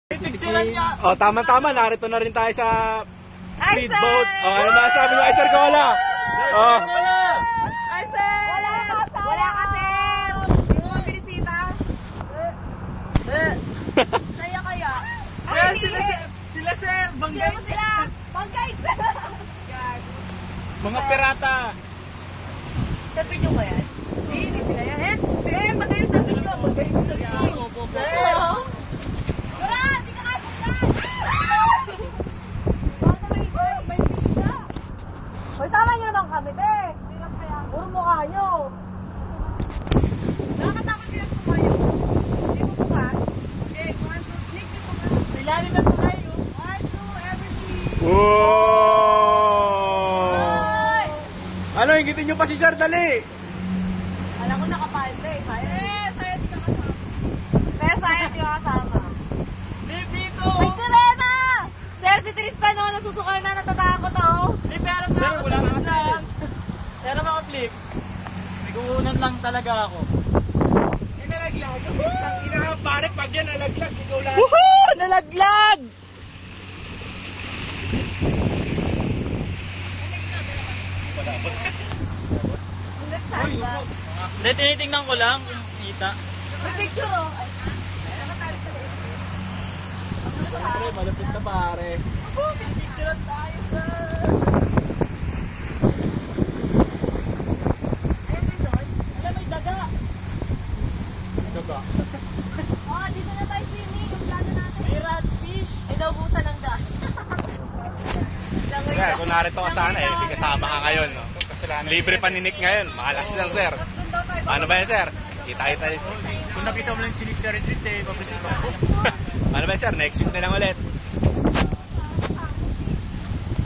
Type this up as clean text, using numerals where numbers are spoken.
Picturean niya. Oh, tama-tama. Narito na rin tayo sa speedboat. Oh, ano masasabi mo, Sir Cola? Oh. Ay, sir! Wala ka, sir! Hindi mo mabilisita. Saya kaya? Ayan, sila sir. Banggay. Sino mo sila? Banggay, sir! Mga pirata. Sa video ko yan? Hindi sila yan. Magaling sa video. Magaling sa video. Wala! Di ka kasundan! May fish na. Hoy, tama nyo naman kami, te. Puro mukha nyo. Nakakatakot sila kumayo. Hindi mo mukha. Okay, 1, 2, click nyo mukha. Ilalim na kumayo. 1, 2, everything. Wow! Ano, ingitin nyo pa si Sir, dali! Alam ko nakapalda eh. Sayang. Sayang di ka kasama. Pero sayang di ka kasama. Live dito. May sirena! Sir, si Tristan o, nasusukay na, natatakot o. May pera pa ako. Wala ka kasi. Pera pa ako, Flip. May kukunan lang talaga ako. Nalaglag. Pare, pag yan nalaglag, ikaw lang. Woohoo! Nalaglag! Hindi, tinitingnan ko lang kung kita. May picture o. Pare, malapit na pare. Picture tayo, sir. Ayun din doon. Alam, may daga. Daga. Oh, dito na tayo swimming. Yung plano natin. May ratfish. Ay, naubusan ng gas. Sir, kung narito ka sana eh, hindi kasama ka ngayon. No? Libre paninik ngayon. Mahalas lang, Sir. Ano ba yan, Sir? Kita-kita tayo. Kung nakita mo lang si Nick sa retreat, papasit ako. Ano ba yan, Sir? Next week na lang ulit.